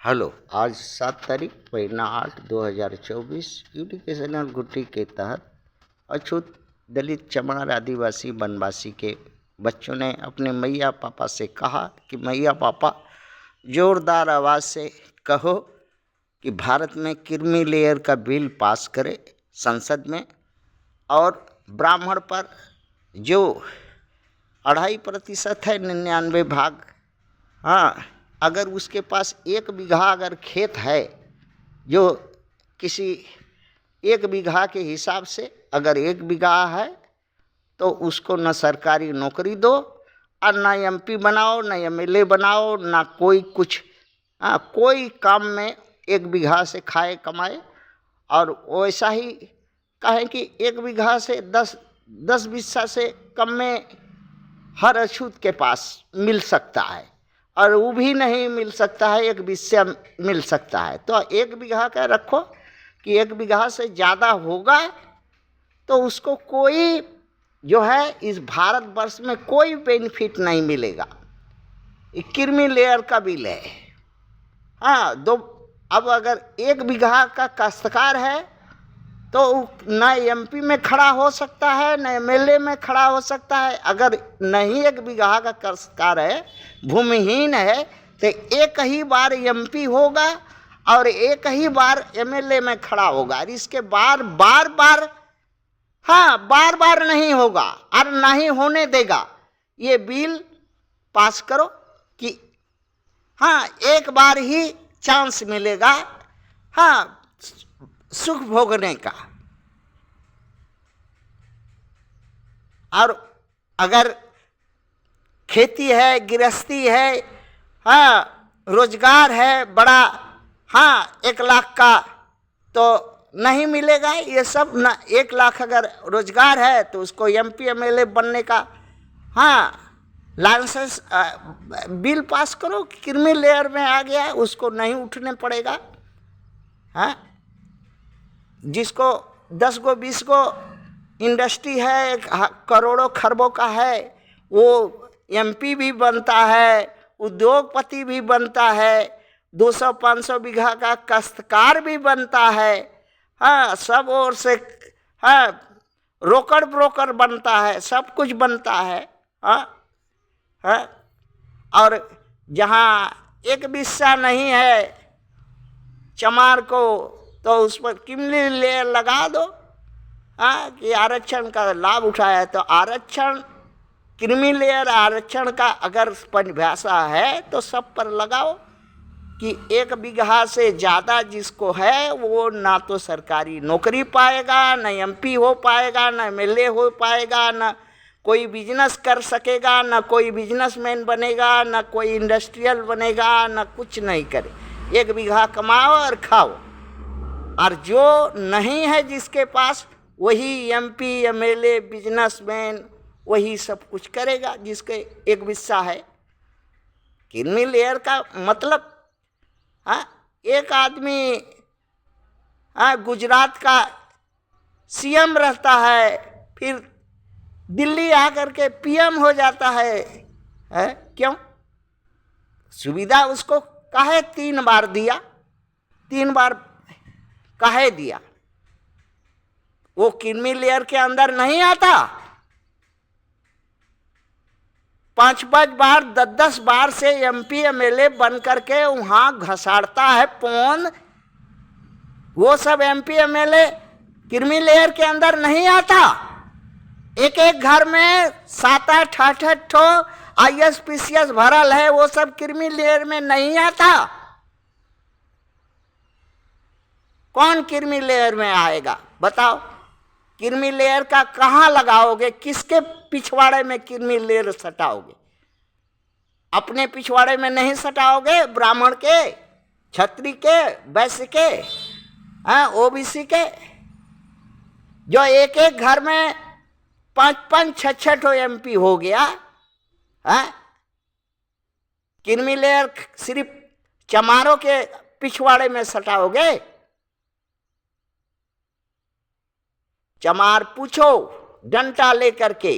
Hello, आज 7 तारीख महीना 8 2024 एजुकेशनल गुट्टी के तहत अछूत दलित चमार आदिवासी वनवासी के बच्चों ने अपने मैया पापा से कहा कि मैया पापा जोरदार आवाज़ से कहो कि भारत में क्रीमी लेयर का बिल पास करे संसद में, और ब्राह्मण पर जो 2.5% है 99 भाग, हाँ, अगर उसके पास 1 बीघा अगर खेत है, जो किसी 1 बीघा के हिसाब से अगर 1 बीघा है तो उसको न सरकारी नौकरी दो और ना एमपी बनाओ, ना एमएलए बनाओ, ना कोई कुछ, कोई काम में 1 बीघा से खाए कमाए। और वैसा ही कहें कि 1 बीघा से 10 बीघा से कम में हर अछूत के पास मिल सकता है, और वो भी नहीं मिल सकता है 1 बीघा मिल सकता है। तो 1 बीघा का रखो कि 1 बीघा से ज़्यादा होगा तो उसको कोई जो है इस भारतवर्ष में कोई बेनिफिट नहीं मिलेगा। क्रीमी लेयर का बिल है। अब अगर 1 बीघा का काश्तकार है तो न एमपी में खड़ा हो सकता है, न एमएलए में खड़ा हो सकता है। अगर नहीं 1 बीघा का काश्तकार है, भूमिहीन है, तो 1 ही बार एमपी होगा और 1 ही बार एमएलए में खड़ा होगा, और इसके बार बार नहीं होगा और नहीं होने देगा। ये बिल पास करो कि 1 बार ही चांस मिलेगा सुख भोगने का। और अगर खेती है, गृहस्थी है, रोजगार है बड़ा, 1 लाख का तो नहीं मिलेगा ये सब ना। 1 लाख अगर रोजगार है तो उसको एमपी एमएलए बनने का लाइसेंस बिल पास करो। क्रीमी लेयर में आ गया, उसको नहीं उठने पड़ेगा। जिसको 10 गो 20 गो इंडस्ट्री है, करोड़ों खरबों का है, वो एमपी भी बनता है, उद्योगपति भी बनता है, 200-500 बीघा का काश्तकार भी बनता है, सब ओर से रोकड़ ब्रोकर बनता है, सब कुछ बनता है। और जहाँ 1 बीघा नहीं है चमार को तो उस पर क्रीमी लेयर लगा दो कि आरक्षण का लाभ उठाया है। तो आरक्षण, क्रीमी लेयर आरक्षण का अगर परिभाषा है तो सब पर लगाओ कि 1 बीघा से ज़्यादा जिसको है वो ना तो सरकारी नौकरी पाएगा, ना एमपी हो पाएगा, ना एमएलए हो पाएगा, ना कोई बिजनेस कर सकेगा, ना कोई बिजनेसमैन बनेगा, ना कोई इंडस्ट्रियल बनेगा, ना कुछ नहीं करे। 1 बीघा कमाओ और खाओ। और जो नहीं है जिसके पास, वही एमपी एमएलए बिजनेसमैन वही सब कुछ करेगा जिसके 1 बीघा है। क्रीमी लेयर का मतलब एक आदमी गुजरात का सीएम रहता है, फिर दिल्ली आकर के पीएम हो जाता है, क्यों? सुविधा उसको काहे 3 बार दिया? 3 बार काहे दिया? वो क्रीमी लेयर के अंदर नहीं आता? 5-5 बार 10-10 बार से एमपी एमएलए बन करके वहाँ घसाड़ता है पौन। वो सब एमपी एमएलए क्रीमी लेयर के अंदर नहीं आता। एक घर में 7-8 ठो आईएएस पीसीएस भरल है, वो सब क्रीमी लेयर में नहीं आता। कौन क्रीमी लेयर में आएगा बताओ? क्रीमी लेयर का कहाँ लगाओगे? किसके पिछवाड़े में क्रीमी लेयर सटाओगे? अपने पिछवाड़े में नहीं सटाओगे। ब्राह्मण के, क्षत्रिय के, वैश्य के, ओबीसी के, जो एक घर में 5-5 6-6 ठो एमपी हो गया। क्रीमी लेयर सिर्फ चमारों के पिछवाड़े में सटाओगे? चमार पूछो डंटा लेकर के,